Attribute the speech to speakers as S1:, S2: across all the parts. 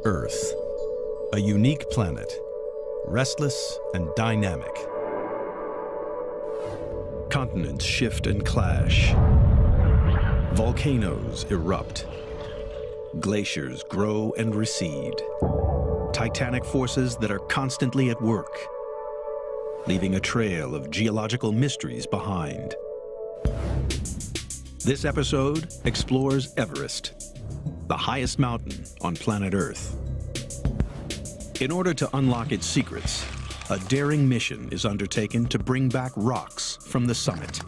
S1: Earth, a unique planet, restless and dynamic. Continents shift and clash. Volcanoes erupt. Glaciers grow and recede. Titanic forces that are constantly at work, leaving a trail of geological mysteries behind. This episode explores Everest, the highest mountain on planet Earth. In order to unlock its secrets, a daring mission is undertaken to bring back rocks from the summit.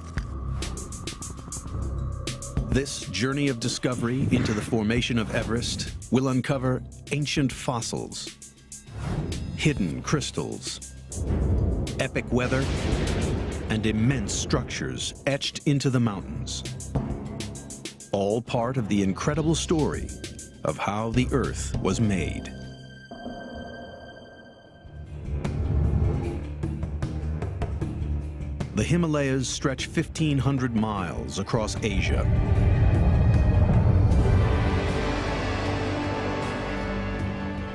S1: This journey of discovery into the formation of Everest will uncover ancient fossils, hidden crystals, epic weather, and immense structures etched into the mountains. All part of the incredible story of how the Earth was made. The Himalayas stretch 1,500 miles across Asia.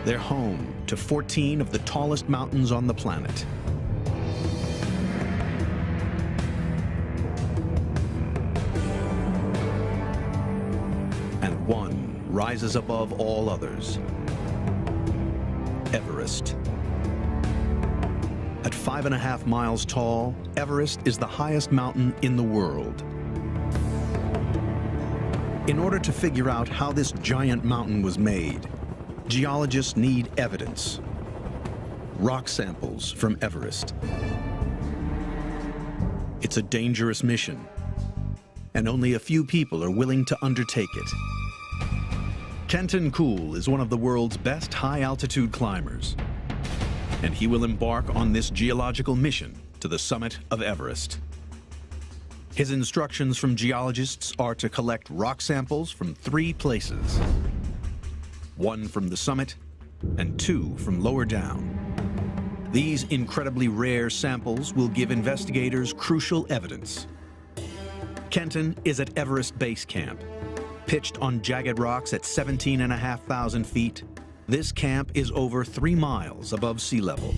S1: They're home to 14 of the tallest mountains on the planet. And one rises above all others: Everest. At 5.5 miles tall, Everest is the highest mountain in the world. In order to figure out how this giant mountain was made, geologists need evidence. Rock samples from Everest. It's a dangerous mission, and only a few people are willing to undertake it. Kenton Kuhl is one of the world's best high-altitude climbers, and he will embark on this geological mission to the summit of Everest. His instructions from geologists are to collect rock samples from 3 places: 1 from the summit and 2 from lower down. These incredibly rare samples will give investigators crucial evidence. Kenton is at Everest Base Camp. Pitched on jagged rocks at 17,500 feet, this camp is over 3 miles above sea level.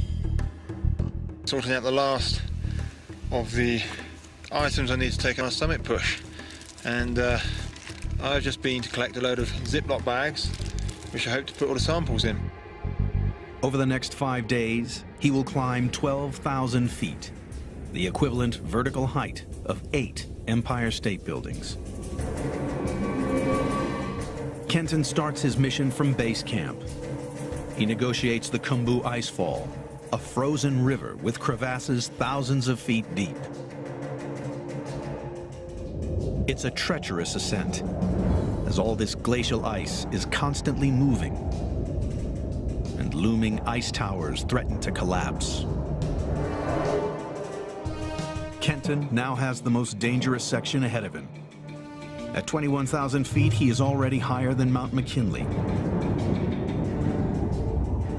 S2: Sorting out the last of the items I need to take on a summit push. And I've just been to collect a load of Ziploc bags, which I hope to put all the samples in.
S1: Over the next 5 days, he will climb 12,000 feet, the equivalent vertical height of 8 Empire State Buildings. Kenton starts his mission from base camp. He negotiates the Khumbu Icefall, a frozen river with crevasses thousands of feet deep. It's a treacherous ascent, as all this glacial ice is constantly moving, and looming ice towers threaten to collapse. Kenton now has the most dangerous section ahead of him. At 21,000 feet, he is already higher than Mount McKinley.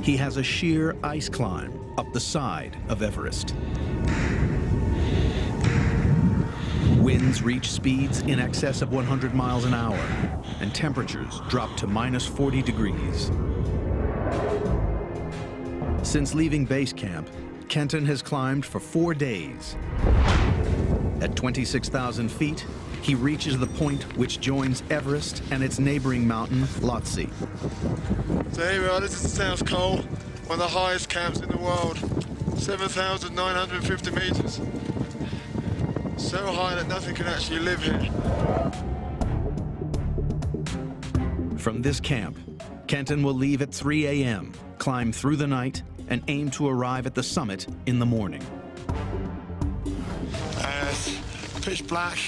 S1: He has a sheer ice climb up the side of Everest. Winds reach speeds in excess of 100 miles an hour, and temperatures drop to -40 degrees. Since leaving base camp, Kenton has climbed for 4 days. At 26,000 feet, he reaches the point which joins Everest and its neighboring mountain, Lhotse.
S2: So here we are, this is the South Col, one of the highest camps in the world, 7,950 meters. So high that nothing can actually live here.
S1: From this camp, Kenton will leave at 3 a.m., climb through the night, and aim to arrive at the summit in the morning.
S2: It's pitch black,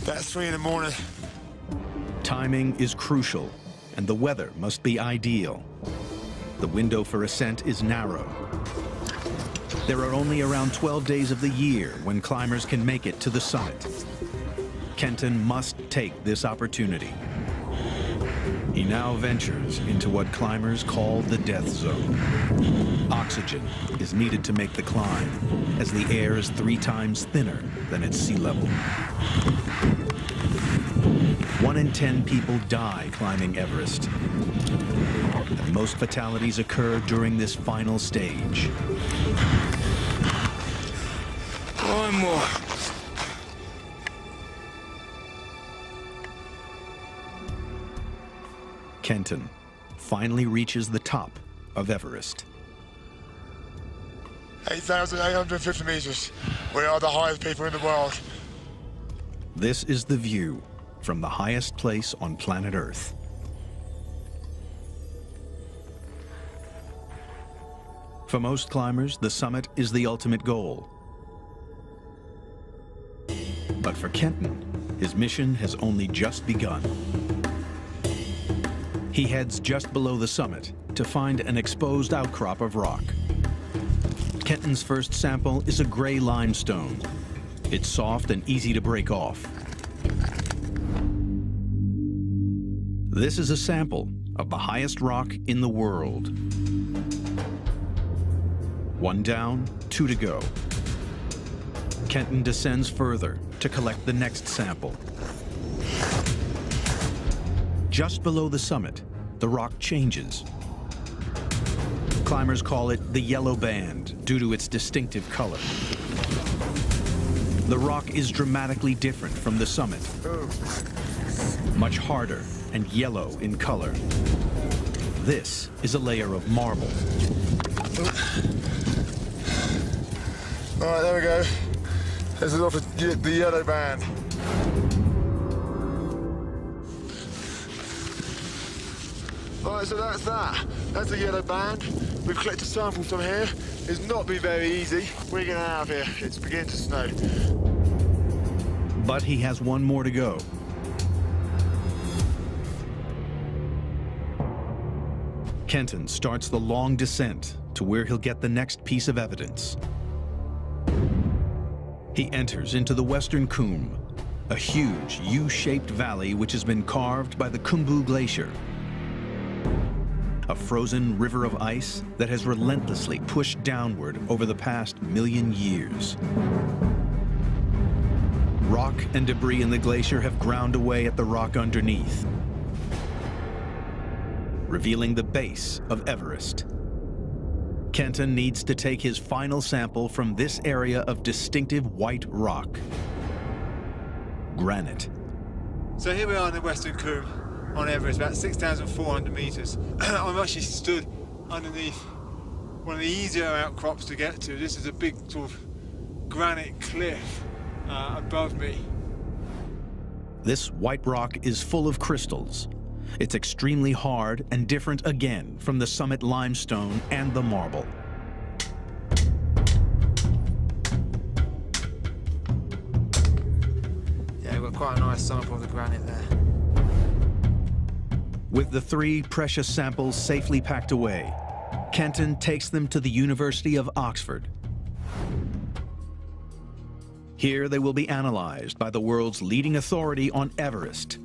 S2: about 3 in the morning.
S1: Timing is crucial, and the weather must be ideal. The window for ascent is narrow. There are only around 12 days of the year when climbers can make it to the summit. Kenton must take this opportunity. He now ventures into what climbers call the death zone. Oxygen is needed to make the climb, as the air is 3 times thinner than at sea level. 1 in 10 people die climbing Everest. And most fatalities occur during this final stage.
S3: One more.
S1: Kenton finally reaches the top of Everest.
S4: 8,850 meters. We are the highest people in the world.
S1: This is the view from the highest place on planet Earth. For most climbers, the summit is the ultimate goal. But for Kenton, his mission has only just begun. He heads just below the summit to find an exposed outcrop of rock. Kenton's first sample is a gray limestone. It's soft and easy to break off. This is a sample of the highest rock in the world. 1 down, 2 to go. Kenton descends further to collect the next sample. Just below the summit, the rock changes. Climbers call it the yellow band due to its distinctive color. The rock is dramatically different from the summit. Much harder and yellow in color. This is a layer of marble.
S4: All right, there we go. This is off the yellow band. All right, so that's that. That's the yellow band. We've collected samples from here. It's not been very easy. We're getting out of here. It's beginning to snow.
S1: But he has 1 more to go. Kenton starts the long descent to where he'll get the next piece of evidence. He enters into the Western Cwm, a huge U-shaped valley which has been carved by the Khumbu Glacier, a frozen river of ice that has relentlessly pushed downward over the past 1,000,000 years. Rock and debris in the glacier have ground away at the rock underneath, revealing the base of Everest. Kenton needs to take his final sample from this area of distinctive white rock. Granite.
S2: So here we are in the Western Cwm on Everest, about 6,400 meters. I'm actually stood underneath one of the easier outcrops to get to. This is a big sort of granite cliff above me.
S1: This white rock is full of crystals. It's extremely hard and different again from the summit limestone and the marble.
S2: Yeah, we've got quite a nice sample of the granite there.
S1: With the 3 precious samples safely packed away, Kenton takes them to the University of Oxford. Here they will be analyzed by the world's leading authority on Everest,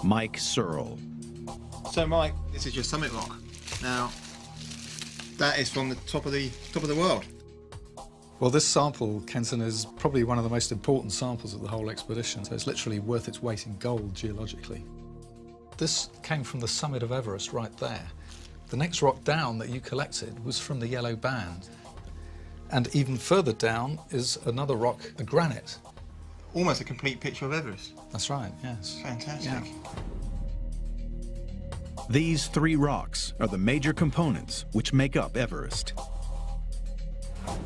S1: Mike Searle.
S2: So Mike, this is your summit rock. Now, that is from the top of the world.
S5: Well, this sample, Kenton, is probably one of the most important samples of the whole expedition, so it's literally worth its weight in gold geologically. This came from the summit of Everest right there. The next rock down that you collected was from the yellow band. And even further down is another rock, a granite.
S2: Almost a complete picture of Everest.
S5: That's right, yes.
S2: Fantastic.
S5: Yeah.
S1: These 3 rocks are the major components which make up Everest.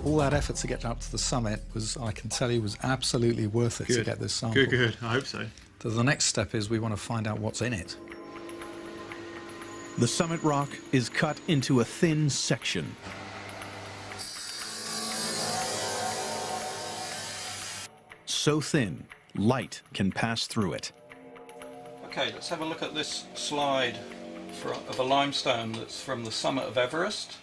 S5: All that effort to get up to the summit was, I can tell you, was absolutely worth it to get this sample.
S2: Good. I hope so.
S5: So the next step is we want to find out what's in it.
S1: The summit rock is cut into a thin section. So thin, light can pass through it.
S6: Okay, let's have a look at this slide of a limestone that's from the summit of Everest.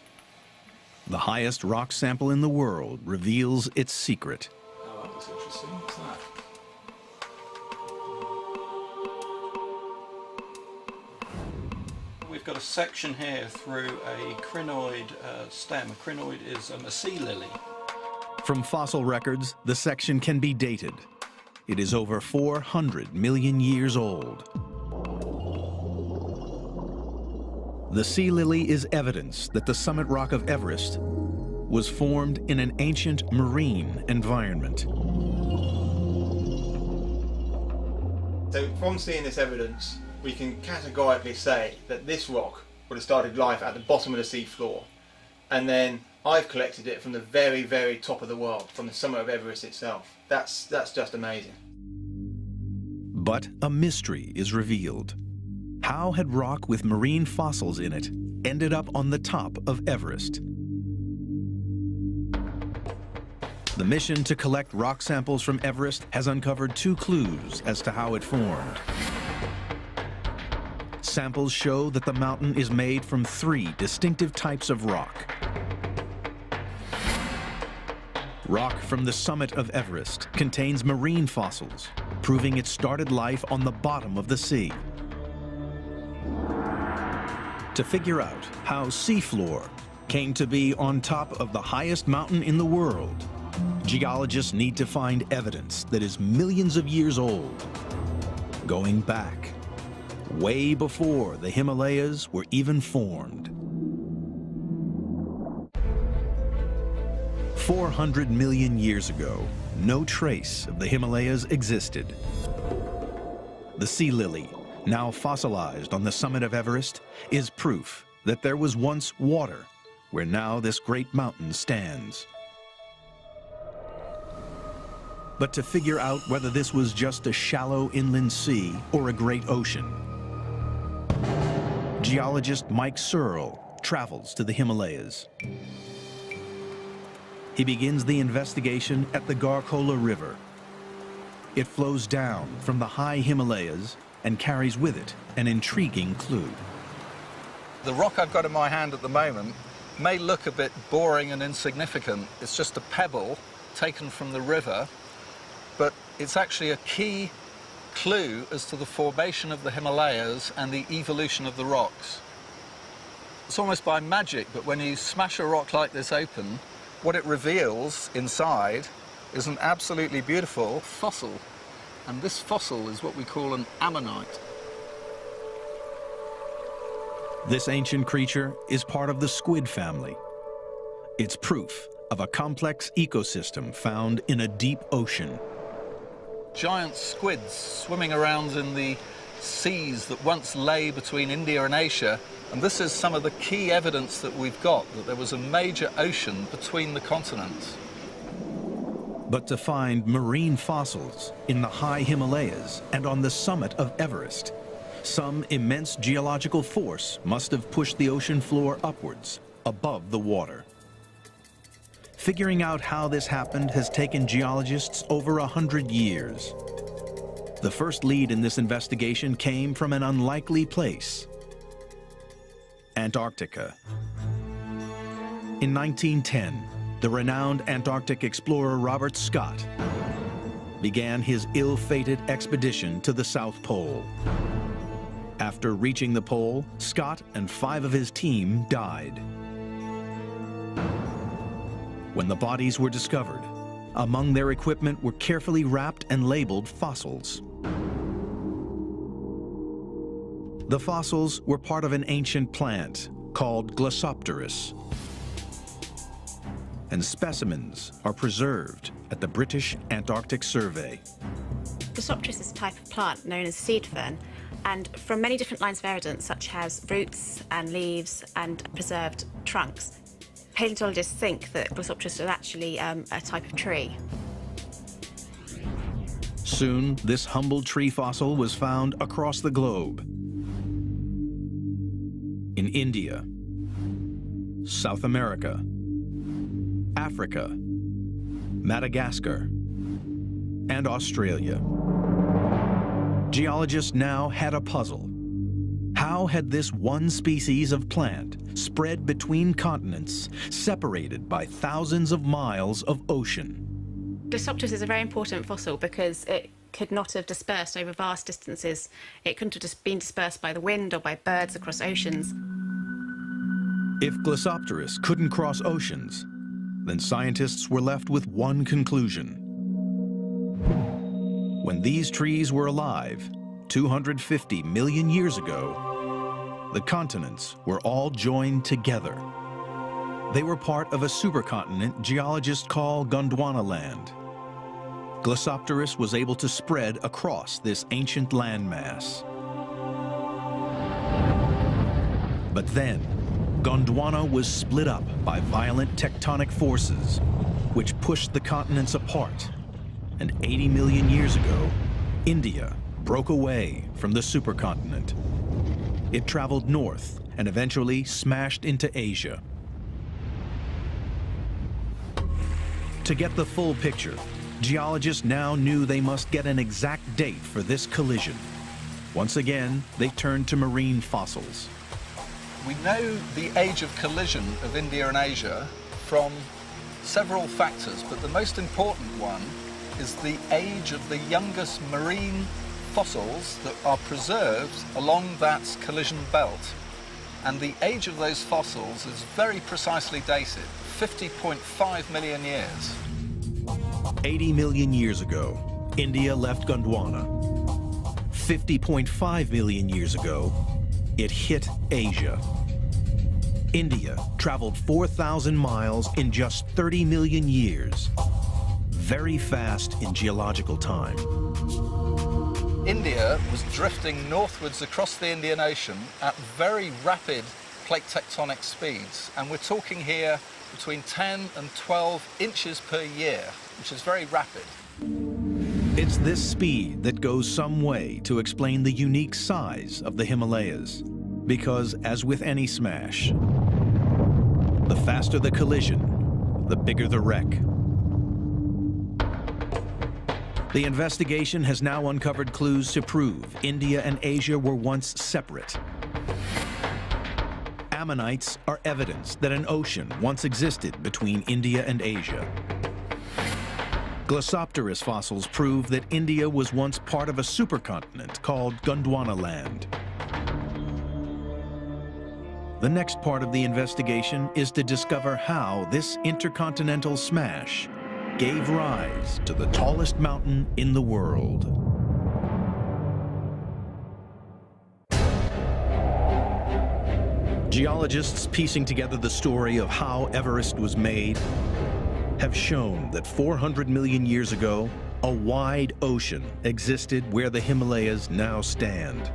S1: The highest rock sample in the world reveals its secret.
S6: Oh, that looks interesting. What's that? We've got a section here through a crinoid stem. A crinoid is a sea lily.
S1: From fossil records, the section can be dated. It is over 400 million years old. The sea lily is evidence that the summit rock of Everest was formed in an ancient marine environment.
S2: So from seeing this evidence, we can categorically say that this rock would have started life at the bottom of the seafloor, and then I've collected it from the very, very top of the world, from the summit of Everest itself. That's just amazing.
S1: But a mystery is revealed. How had rock with marine fossils in it ended up on the top of Everest? The mission to collect rock samples from Everest has uncovered 2 clues as to how it formed. Samples show that the mountain is made from 3 distinctive types of rock. Rock from the summit of Everest contains marine fossils, proving it started life on the bottom of the sea. To figure out how seafloor came to be on top of the highest mountain in the world, geologists need to find evidence that is millions of years old, going back way before the Himalayas were even formed. 400 million years ago, no trace of the Himalayas existed. The sea lily, now fossilized on the summit of Everest, is proof that there was once water where now this great mountain stands. But to figure out whether this was just a shallow inland sea or a great ocean, geologist Mike Searle travels to the Himalayas. He begins the investigation at the Garkola River. It flows down from the high Himalayas and carries with it an intriguing clue.
S5: The rock I've got in my hand at the moment may look a bit boring and insignificant. It's just a pebble taken from the river, but it's actually a key clue as to the formation of the Himalayas and the evolution of the rocks. It's almost by magic, but when you smash a rock like this open, what it reveals inside is an absolutely beautiful fossil. And this fossil is what we call an ammonite.
S1: This ancient creature is part of the squid family. It's proof of a complex ecosystem found in a deep ocean.
S5: Giant squids swimming around in the seas that once lay between India and Asia, and this is some of the key evidence that we've got, that there was a major ocean between the continents.
S1: But to find marine fossils in the high Himalayas and on the summit of Everest, some immense geological force must have pushed the ocean floor upwards, above the water. Figuring out how this happened has taken geologists over 100 years. The first lead in this investigation came from an unlikely place: Antarctica. In 1910, the renowned Antarctic explorer Robert Scott began his ill-fated expedition to the South Pole. After reaching the pole, Scott and 5 of his team died. When the bodies were discovered, among their equipment were carefully wrapped and labeled fossils. The fossils were part of an ancient plant called Glossopteris, and specimens are preserved at the British Antarctic Survey.
S7: Glossopteris is a type of plant known as seed fern, and from many different lines of evidence, such as roots and leaves and preserved trunks, paleontologists think that Glossopteris is actually a type of tree.
S1: Soon, this humble tree fossil was found across the globe. In India, South America, Africa, Madagascar, and Australia. Geologists now had a puzzle. How had this one species of plant spread between continents, separated by thousands of miles of ocean?
S7: Glossopteris is a very important fossil because it could not have dispersed over vast distances. It couldn't have just been dispersed by the wind or by birds across oceans.
S1: If Glossopteris couldn't cross oceans, then scientists were left with one conclusion. When these trees were alive, 250 million years ago, the continents were all joined together. They were part of a supercontinent geologists call Gondwana land. Glossopteris was able to spread across this ancient landmass. But then, Gondwana was split up by violent tectonic forces, which pushed the continents apart. And 80 million years ago, India broke away from the supercontinent. It traveled north and eventually smashed into Asia. To get the full picture, geologists now knew they must get an exact date for this collision. Once again, they turned to marine fossils.
S5: We know the age of collision of India and Asia from several factors, but the most important one is the age of the youngest marine fossils that are preserved along that collision belt. And the age of those fossils is very precisely dated, 50.5 million years.
S1: 80 million years ago, India left Gondwana. 50.5 million years ago, it hit Asia. India traveled 4,000 miles in just 30 million years. Very fast in geological time.
S5: India was drifting northwards across the Indian Ocean at very rapid plate tectonic speeds, and we're talking here between 10 and 12 inches per year, which is very rapid.
S1: It's this speed that goes some way to explain the unique size of the Himalayas. Because, as with any smash, the faster the collision, the bigger the wreck. The investigation has now uncovered clues to prove India and Asia were once separate. Ammonites are evidence that an ocean once existed between India and Asia. Glossopteris fossils prove that India was once part of a supercontinent called Gondwana land. The next part of the investigation is to discover how this intercontinental smash gave rise to the tallest mountain in the world. Geologists piecing together the story of how Everest was made have shown that 400 million years ago, a wide ocean existed where the Himalayas now stand.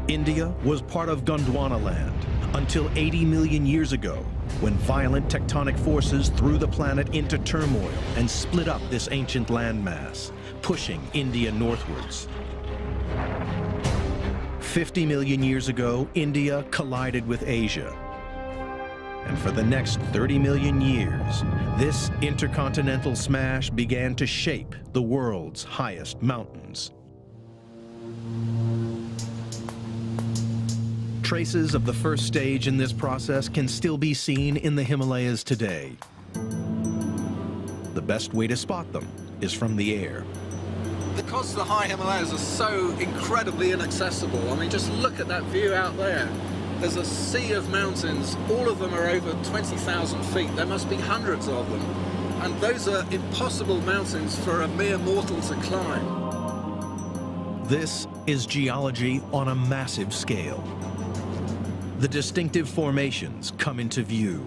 S1: India was part of Gondwana land until 80 million years ago, when violent tectonic forces threw the planet into turmoil and split up this ancient landmass, pushing India northwards. 50 million years ago, India collided with Asia. And for the next 30 million years, this intercontinental smash began to shape the world's highest mountains. Traces of the first stage in this process can still be seen in the Himalayas today. The best way to spot them is from the air.
S5: Because the high Himalayas are so incredibly inaccessible, I mean, just look at that view out there. There's a sea of mountains, all of them are over 20,000 feet. There must be hundreds of them. And those are impossible mountains for a mere mortal to climb.
S1: This is geology on a massive scale. The distinctive formations come into view.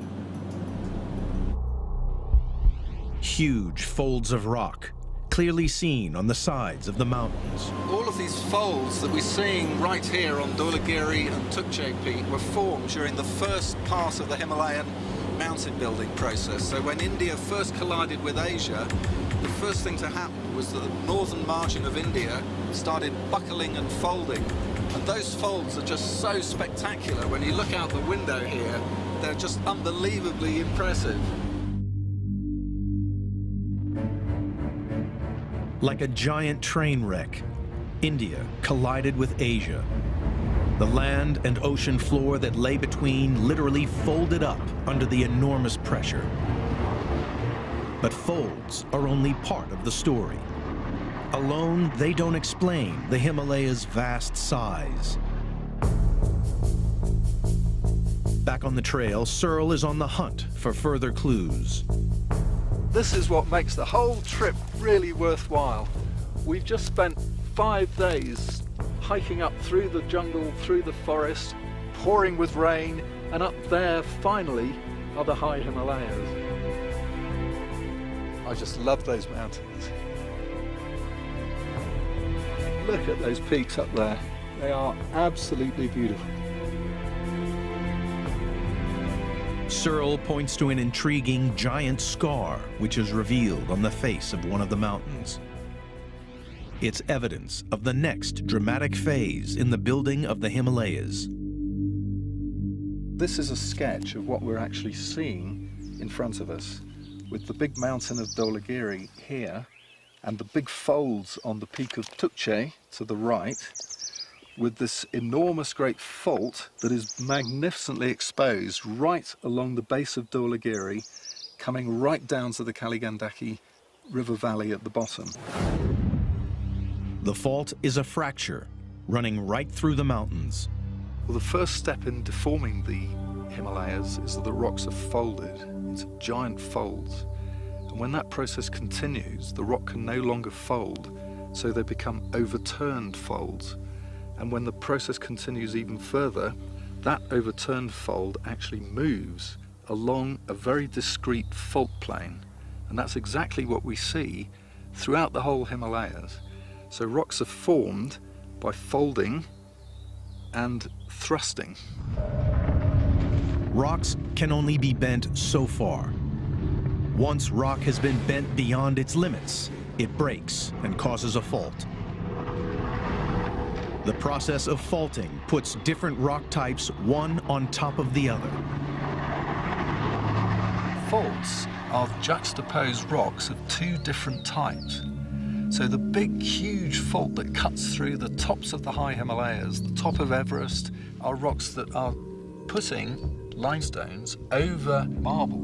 S1: Huge folds of rock, clearly seen on the sides of the mountains.
S5: All of these folds that we're seeing right here on Dhaulagiri and Tukche Peak were formed during the first part of the Himalayan mountain building process. So when India first collided with Asia, the first thing to happen was that the northern margin of India started buckling and folding. And those folds are just so spectacular. When you look out the window here, they're just unbelievably impressive.
S1: Like a giant train wreck, India collided with Asia. The land and ocean floor that lay between literally folded up under the enormous pressure. But folds are only part of the story. Alone, they don't explain the Himalayas' vast size. Back on the trail, Searle is on the hunt for further clues.
S5: This is what makes the whole trip really worthwhile. We've just spent 5 days hiking up through the jungle, through the forest, pouring with rain, and up there, finally, are the high Himalayas. I just love those mountains. Look at those peaks up there. They are absolutely beautiful.
S1: Searle points to an intriguing giant scar which is revealed on the face of one of the mountains. It's evidence of the next dramatic phase in the building of the Himalayas.
S5: This is a sketch of what we're actually seeing in front of us, with the big mountain of Dholagiri here and the big folds on the peak of Tukche to the right, with this enormous great fault that is magnificently exposed right along the base of Dholagiri, coming right down to the Kaligandaki river valley at the bottom.
S1: The fault is a fracture running right through the mountains.
S5: Well, the first step in deforming the Himalayas is that the rocks are folded into giant folds. And when that process continues, the rock can no longer fold, so they become overturned folds. And when the process continues even further, that overturned fold actually moves along a very discrete fault plane. And that's exactly what we see throughout the whole Himalayas. So rocks are formed by folding and thrusting.
S1: Rocks can only be bent so far. Once rock has been bent beyond its limits, it breaks and causes a fault. The process of faulting puts different rock types one on top of the other.
S5: Faults are juxtaposed rocks of two different types. So the big, huge fault that cuts through the tops of the high Himalayas, the top of Everest, are rocks that are putting limestones over marble.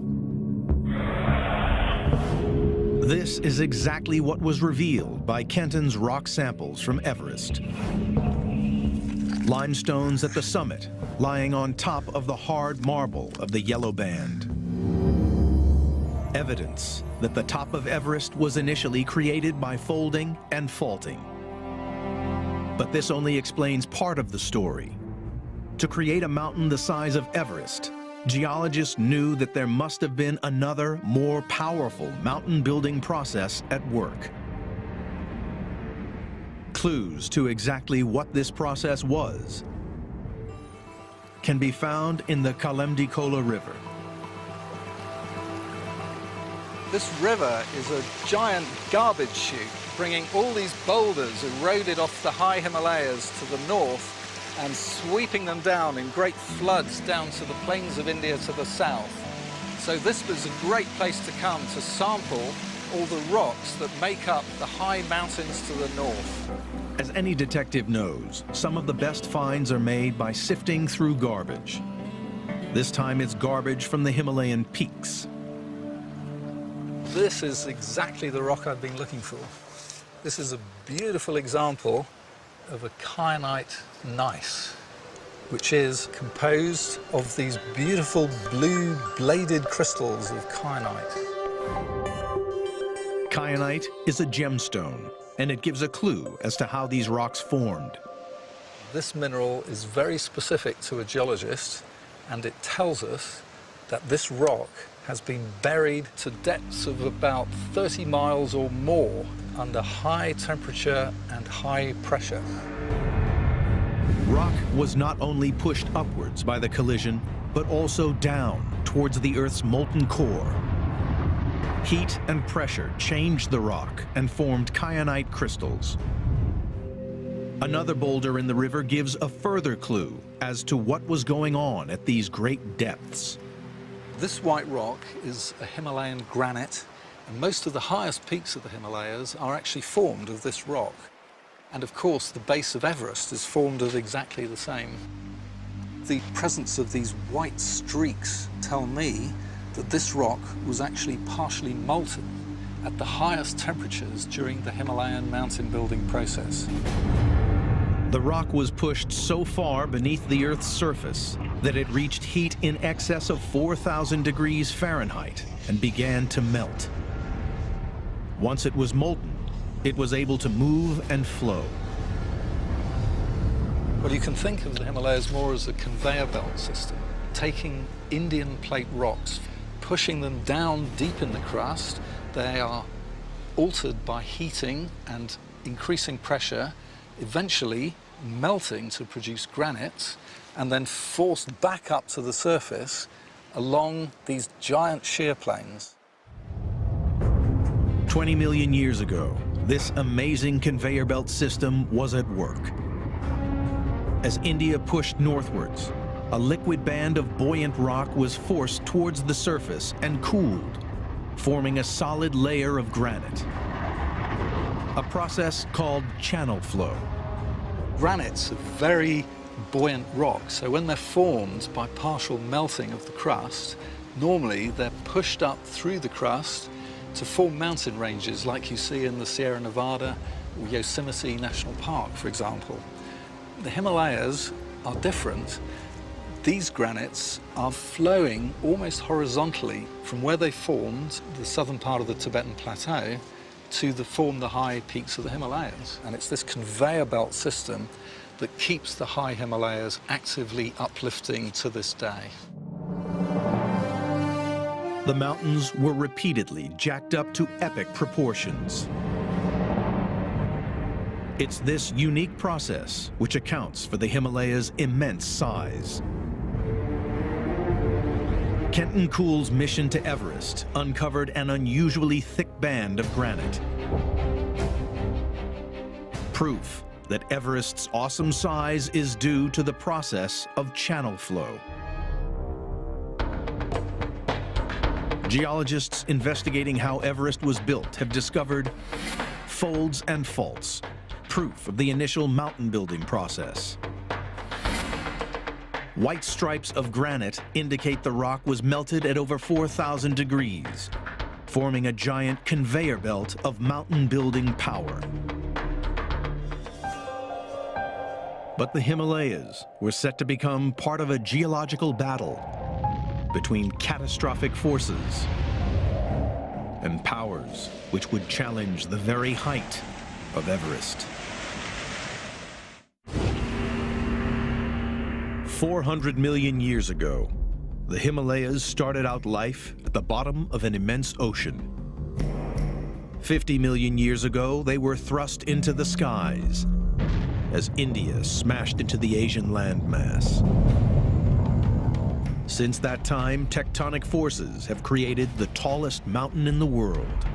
S1: This is exactly what was revealed by Kenton's rock samples from Everest. Limestones at the summit, lying on top of the hard marble of the yellow band. Evidence that the top of Everest was initially created by folding and faulting. But this only explains part of the story. To create a mountain the size of Everest, geologists knew that there must have been another, more powerful mountain building process at work. Clues to exactly what this process was can be found in the Kalemdikola River.
S5: This river is a giant garbage chute, bringing all these boulders eroded off the high Himalayas to the north and sweeping them down in great floods down to the plains of India to the south. So this was a great place to come to sample all the rocks that make up the high mountains to the north.
S1: As any detective knows, some of the best finds are made by sifting through garbage. This time it's garbage from the Himalayan peaks.
S5: This is exactly the rock I've been looking for. This is a beautiful example of a kyanite gneiss, which is composed of these beautiful blue bladed crystals of kyanite.
S1: Kyanite is a gemstone, and it gives a clue as to how these rocks formed.
S5: This mineral is very specific to a geologist, and it tells us that this rock has been buried to depths of about 30 miles or more under high temperature and high pressure.
S1: Rock was not only pushed upwards by the collision, but also down towards the Earth's molten core. Heat and pressure changed the rock and formed kyanite crystals. Another boulder in the river gives a further clue as to what was going on at these great depths.
S5: This white rock is a Himalayan granite, and most of the highest peaks of the Himalayas are actually formed of this rock. And of course, the base of Everest is formed of exactly the same. The presence of these white streaks tell me that this rock was actually partially molten at the highest temperatures during the Himalayan mountain building process.
S1: The rock was pushed so far beneath the Earth's surface that it reached heat in excess of 4,000 degrees Fahrenheit and began to melt. Once it was molten, it was able to move and flow.
S5: Well, you can think of the Himalayas more as a conveyor belt system, taking Indian plate rocks, pushing them down deep in the crust. They are altered by heating and increasing pressure, eventually melting to produce granite, and then forced back up to the surface along these giant shear plains.
S1: 20 million years ago, this amazing conveyor belt system was at work. As India pushed northwards, a liquid band of buoyant rock was forced towards the surface and cooled, forming a solid layer of granite. A process called channel flow.
S5: Granites are very buoyant rocks, so when they're formed by partial melting of the crust, normally they're pushed up through the crust to form mountain ranges like you see in the Sierra Nevada or Yosemite National Park, for example. The Himalayas are different. These granites are flowing almost horizontally from where they formed, the southern part of the Tibetan Plateau, to form the high peaks of the Himalayas. And it's this conveyor belt system that keeps the high Himalayas actively uplifting to this day.
S1: The mountains were repeatedly jacked up to epic proportions. It's this unique process which accounts for the Himalayas' immense size. Kenton Kuhl's mission to Everest uncovered an unusually thick band of granite. Proof that Everest's awesome size is due to the process of channel flow. Geologists investigating how Everest was built have discovered folds and faults, proof of the initial mountain building process. White stripes of granite indicate the rock was melted at over 4,000 degrees, forming a giant conveyor belt of mountain building power. But the Himalayas were set to become part of a geological battle between catastrophic forces and powers which would challenge the very height of Everest. 400 million years ago, the Himalayas started out life at the bottom of an immense ocean. 50 million years ago, they were thrust into the skies as India smashed into the Asian landmass. Since that time, tectonic forces have created the tallest mountain in the world.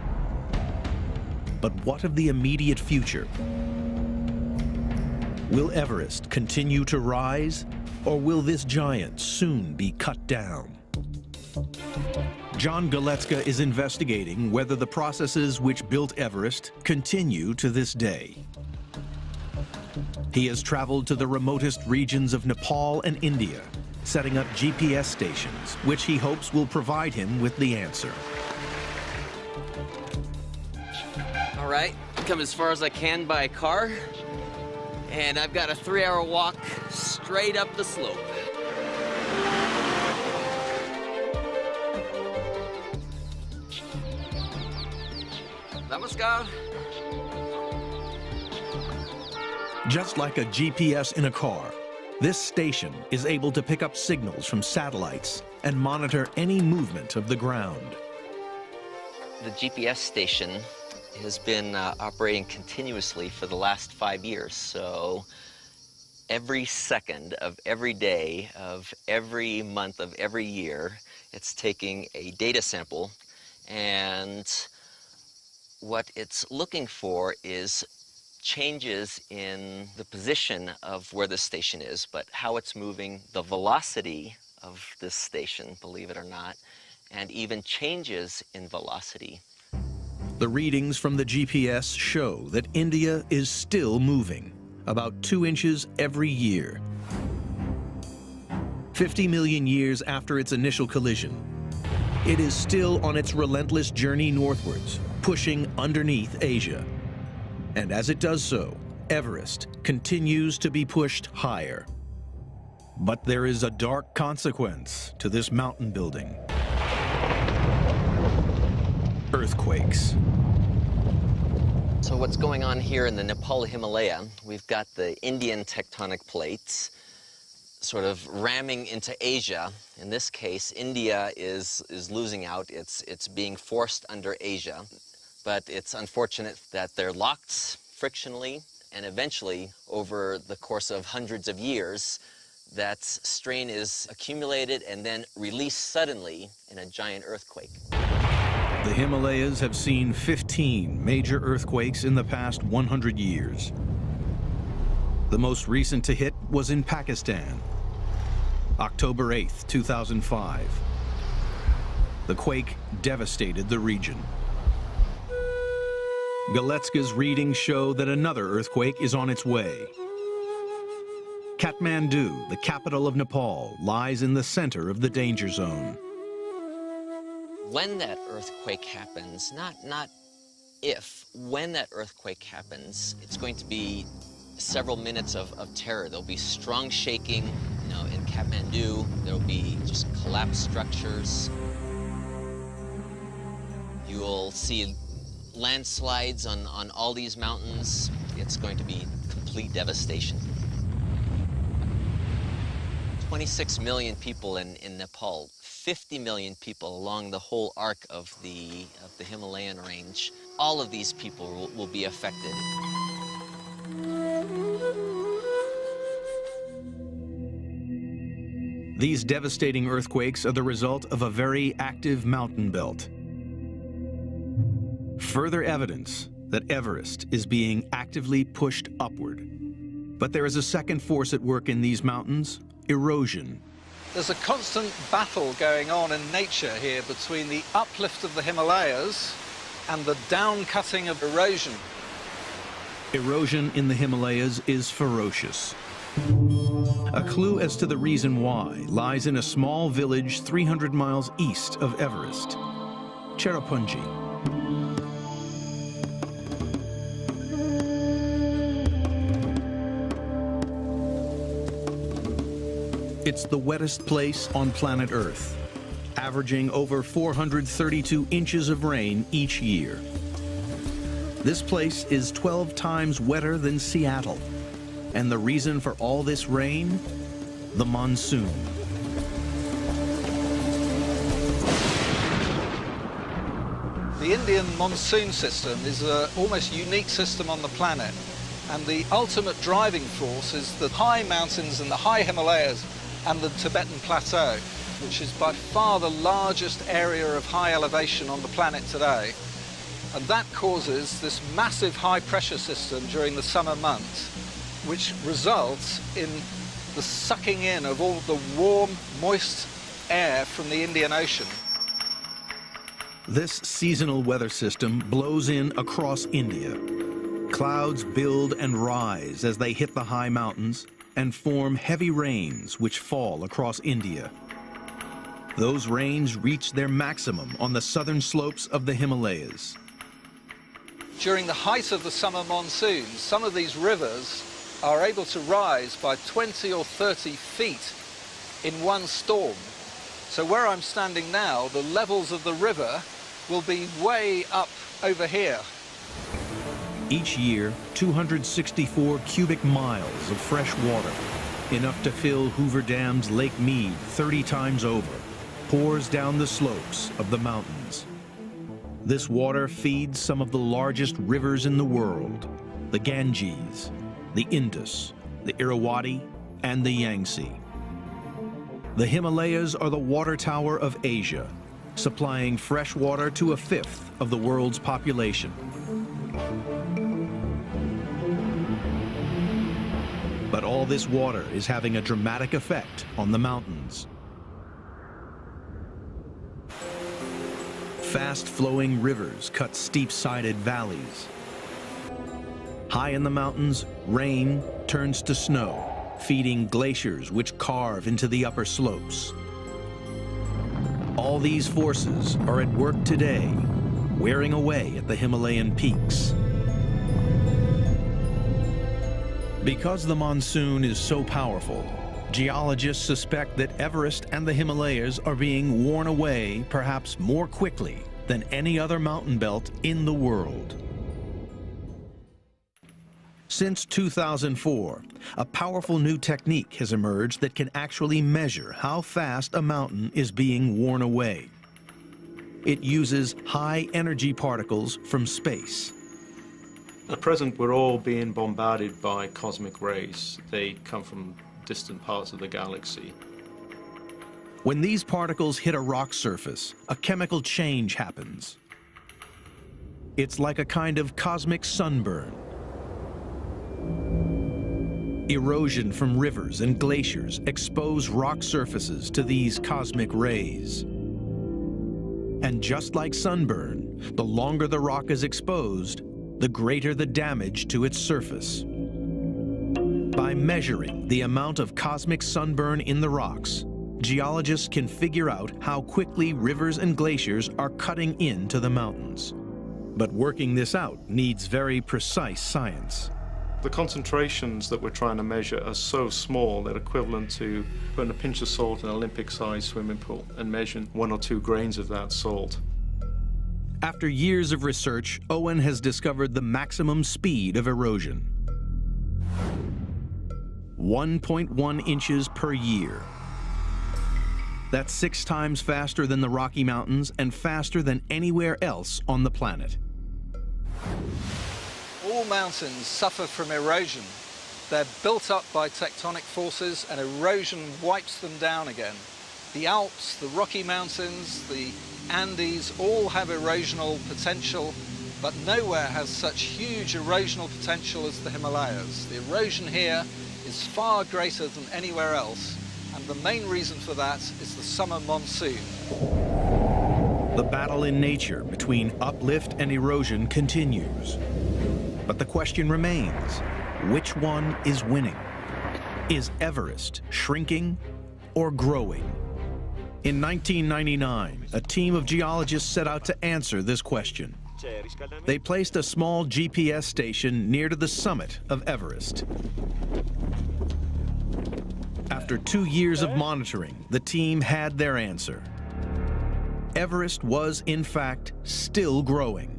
S1: But what of the immediate future? Will Everest continue to rise, or will this giant soon be cut down? John Galecka is investigating whether the processes which built Everest continue to this day. He has traveled to the remotest regions of Nepal and India, setting up GPS stations, which he hopes will provide him with the answer.
S8: All right, come as far as I can by car, and I've got a 3-hour walk straight up the slope. Namaskar.
S1: Just like a GPS in a car, this station is able to pick up signals from satellites and monitor any movement of the ground.
S8: The GPS station has been operating continuously for the last 5 years, so every second of every day of every month of every year, it's taking a data sample, and what it's looking for is changes in the position of where the station is, but how it's moving, the velocity of this station, believe it or not, and even changes in velocity.
S1: The readings from the GPS show that India is still moving, about 2 inches every year. 50 million years after its initial collision, it is still on its relentless journey northwards, pushing underneath Asia. And as it does so, Everest continues to be pushed higher. But there is a dark consequence to this mountain building. Earthquakes.
S8: So what's going on here in the Nepal Himalaya, we've got the Indian tectonic plates sort of ramming into Asia. In this case, India is losing out. It's being forced under Asia. But it's unfortunate that they're locked frictionally, and eventually, over the course of hundreds of years, that strain is accumulated and then released suddenly in a giant earthquake.
S1: The Himalayas have seen 15 major earthquakes in the past 100 years. The most recent to hit was in Pakistan, October 8, 2005. The quake devastated the region. Galetska's readings show that another earthquake is on its way. Kathmandu, the capital of Nepal, lies in the center of the danger zone.
S8: When that earthquake happens, not if, when that earthquake happens, it's going to be several minutes of terror. There'll be strong shaking, in Kathmandu. There'll be just collapsed structures. You'll see landslides on all these mountains. It's going to be complete devastation. 26 million people in Nepal, 50 million people along the whole arc of the Himalayan range. All of these people will be affected.
S1: These devastating earthquakes are the result of a very active mountain belt. Further evidence that Everest is being actively pushed upward. But there is a second force at work in these mountains: erosion.
S5: There's a constant battle going on in nature here between the uplift of the Himalayas and the down-cutting of erosion.
S1: Erosion in the Himalayas is ferocious. A clue as to the reason why lies in a small village 300 miles east of Everest, Cherrapunji. It's the wettest place on planet Earth, averaging over 432 inches of rain each year. This place is 12 times wetter than Seattle. And the reason for all this rain? The monsoon.
S5: The Indian monsoon system is an almost unique system on the planet. And the ultimate driving force is the high mountains and the high Himalayas and the Tibetan Plateau, which is by far the largest area of high elevation on the planet today. And that causes this massive high pressure system during the summer months, which results in the sucking in of all the warm, moist air from the Indian Ocean.
S1: This seasonal weather system blows in across India. Clouds build and rise as they hit the high mountains and form heavy rains which fall across India. Those rains reach their maximum on the southern slopes of the Himalayas.
S5: During the height of the summer monsoon, some of these rivers are able to rise by 20 or 30 feet in one storm. So where I'm standing now, the levels of the river will be way up over here.
S1: Each year, 264 cubic miles of fresh water, enough to fill Hoover Dam's Lake Mead 30 times over, pours down the slopes of the mountains. This water feeds some of the largest rivers in the world: the Ganges, the Indus, the Irrawaddy, and the Yangtze. The Himalayas are the water tower of Asia, supplying fresh water to a fifth of the world's population. But all this water is having a dramatic effect on the mountains. Fast-flowing rivers cut steep-sided valleys. High in the mountains, rain turns to snow, feeding glaciers which carve into the upper slopes. All these forces are at work today, wearing away at the Himalayan peaks. Because the monsoon is so powerful, geologists suspect that Everest and the Himalayas are being worn away perhaps more quickly than any other mountain belt in the world. Since 2004, a powerful new technique has emerged that can actually measure how fast a mountain is being worn away. It uses high-energy particles from space.
S6: At present, we're all being bombarded by cosmic rays. They come from distant parts of the galaxy.
S1: When these particles hit a rock surface, a chemical change happens. It's like a kind of cosmic sunburn. Erosion from rivers and glaciers expose rock surfaces to these cosmic rays. And just like sunburn, the longer the rock is exposed, the greater the damage to its surface. By measuring the amount of cosmic sunburn in the rocks, geologists can figure out how quickly rivers and glaciers are cutting into the mountains. But working this out needs very precise science.
S6: The concentrations that we're trying to measure are so small they're equivalent to putting a pinch of salt in an Olympic-sized swimming pool and measuring 1 or 2 grains of that salt.
S1: After years of research, Owen has discovered the maximum speed of erosion. 1.1 inches per year. That's 6 times faster than the Rocky Mountains and faster than anywhere else on the planet.
S9: All mountains suffer from erosion. They're built up by tectonic forces and erosion wipes them down again. The Alps, the Rocky Mountains, the Andes all have erosional potential, but nowhere has such huge erosional potential as the Himalayas. The erosion here is far greater than anywhere else, and the main reason for that is the summer monsoon.
S1: The battle in nature between uplift and erosion continues. But the question remains, which one is winning? Is Everest shrinking or growing? In 1999, a team of geologists set out to answer this question. They placed a small GPS station near to the summit of Everest. After 2 years of monitoring, the team had their answer. Everest was, in fact, still growing.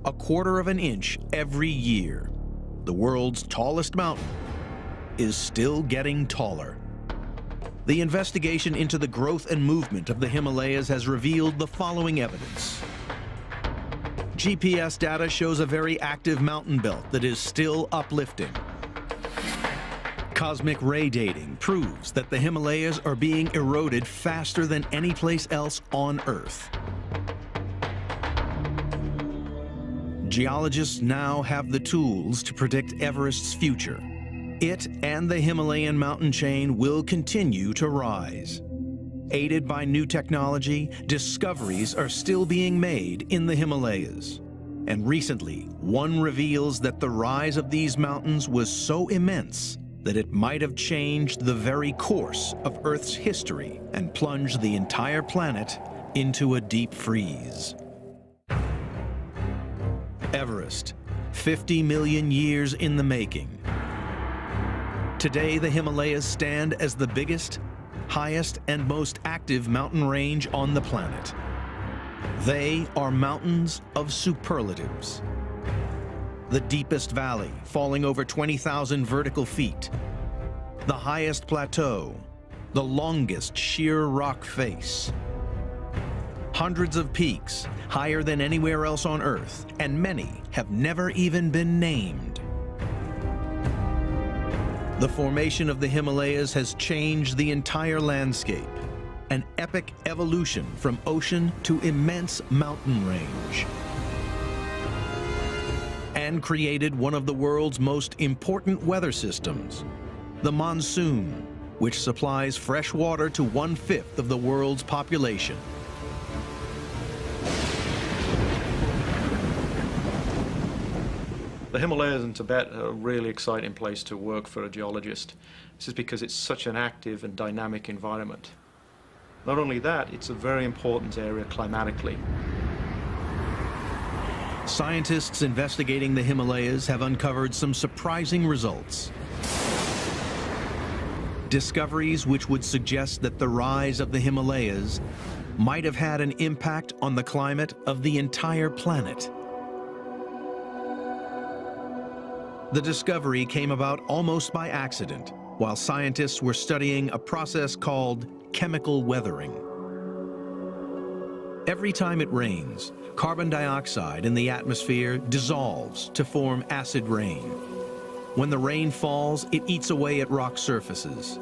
S1: 1/4 of an inch every year. The world's tallest mountain is still getting taller. The investigation into the growth and movement of the Himalayas has revealed the following evidence. GPS data shows a very active mountain belt that is still uplifting. Cosmic ray dating proves that the Himalayas are being eroded faster than any place else on Earth. Geologists now have the tools to predict Everest's future. It and the Himalayan mountain chain will continue to rise. Aided by new technology, discoveries are still being made in the Himalayas. And recently, one reveals that the rise of these mountains was so immense that it might have changed the very course of Earth's history and plunged the entire planet into a deep freeze. Everest, 50 million years in the making. Today, the Himalayas stand as the biggest, highest, and most active mountain range on the planet. They are mountains of superlatives. The deepest valley, falling over 20,000 vertical feet. The highest plateau, the longest sheer rock face. Hundreds of peaks, higher than anywhere else on Earth, and many have never even been named. The formation of the Himalayas has changed the entire landscape, an epic evolution from ocean to immense mountain range, and created one of the world's most important weather systems, the monsoon, which supplies fresh water to 1/5 of the world's population.
S6: The Himalayas in Tibet are a really exciting place to work for a geologist. This is because it's such an active and dynamic environment. Not only that, it's a very important area climatically.
S1: Scientists investigating the Himalayas have uncovered some surprising results. Discoveries which would suggest that the rise of the Himalayas might have had an impact on the climate of the entire planet. The discovery came about almost by accident, while scientists were studying a process called chemical weathering. Every time it rains, carbon dioxide in the atmosphere dissolves to form acid rain. When the rain falls, it eats away at rock surfaces.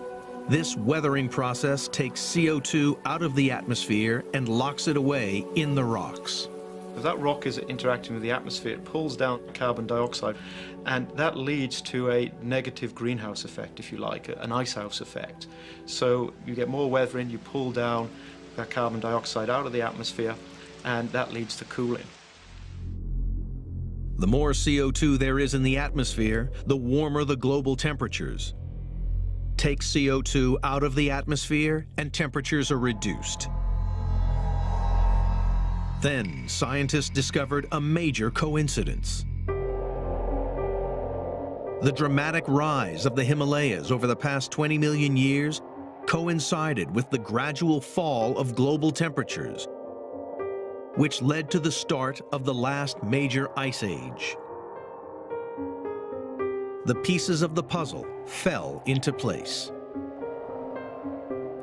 S1: This weathering process takes CO2 out of the atmosphere and locks it away in the rocks.
S6: If that rock is interacting with the atmosphere, it pulls down carbon dioxide, and that leads to a negative greenhouse effect, if you like, an icehouse effect. So you get more weathering, you pull down that carbon dioxide out of the atmosphere, and that leads to cooling.
S1: The more CO2 there is in the atmosphere, the warmer the global temperatures. Take CO2 out of the atmosphere, and temperatures are reduced. Then, scientists discovered a major coincidence. The dramatic rise of the Himalayas over the past 20 million years coincided with the gradual fall of global temperatures, which led to the start of the last major ice age. The pieces of the puzzle fell into place.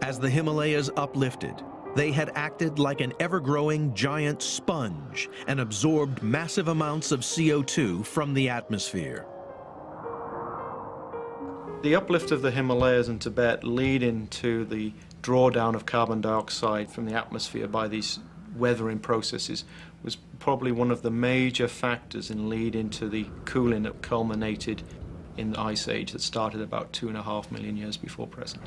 S1: As the Himalayas uplifted, they had acted like an ever-growing giant sponge and absorbed massive amounts of CO2 from the atmosphere.
S6: The uplift of the Himalayas and Tibet lead into the drawdown of carbon dioxide from the atmosphere by these weathering processes was probably one of the major factors in lead into the cooling that culminated in the ice age that started about 2.5 million years before present.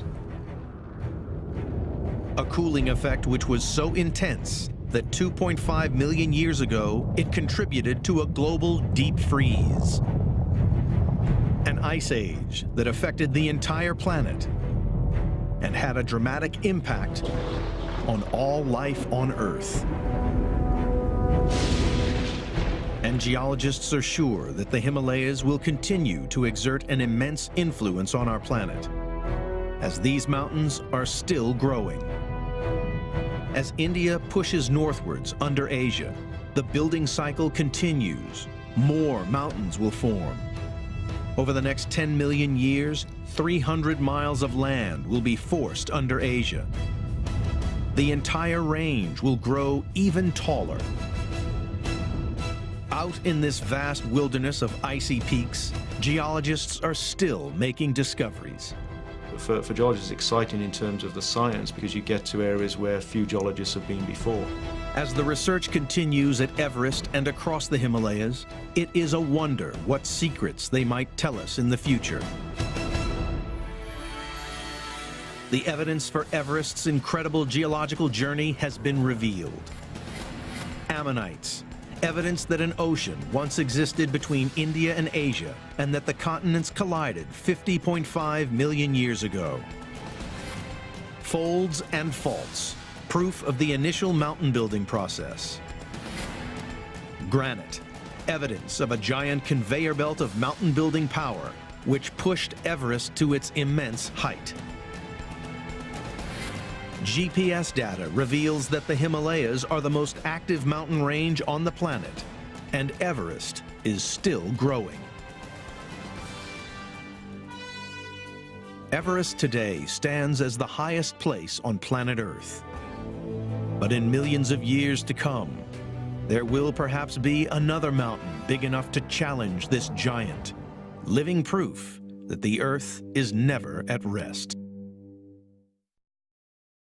S1: A cooling effect which was so intense that 2.5 million years ago, it contributed to a global deep freeze. An ice age that affected the entire planet and had a dramatic impact on all life on Earth. And geologists are sure that the Himalayas will continue to exert an immense influence on our planet, as these mountains are still growing. As India pushes northwards under Asia, the building cycle continues. More mountains will form. Over the next 10 million years, 300 miles of land will be forced under Asia. The entire range will grow even taller. Out in this vast wilderness of icy peaks, geologists are still making discoveries.
S6: For geologists, it's exciting in terms of the science because you get to areas where few geologists have been before.
S1: As the research continues at Everest and across the Himalayas, it is a wonder what secrets they might tell us in the future. The evidence for Everest's incredible geological journey has been revealed. Ammonites, evidence that an ocean once existed between India and Asia and that the continents collided 50.5 million years ago. Folds and faults, proof of the initial mountain building process. Granite, evidence of a giant conveyor belt of mountain building power which pushed Everest to its immense height. GPS data reveals that the Himalayas are the most active mountain range on the planet, and Everest is still growing. Everest today stands as the highest place on planet Earth. But in millions of years to come, there will perhaps be another mountain big enough to challenge this giant, living proof that the Earth is never at rest.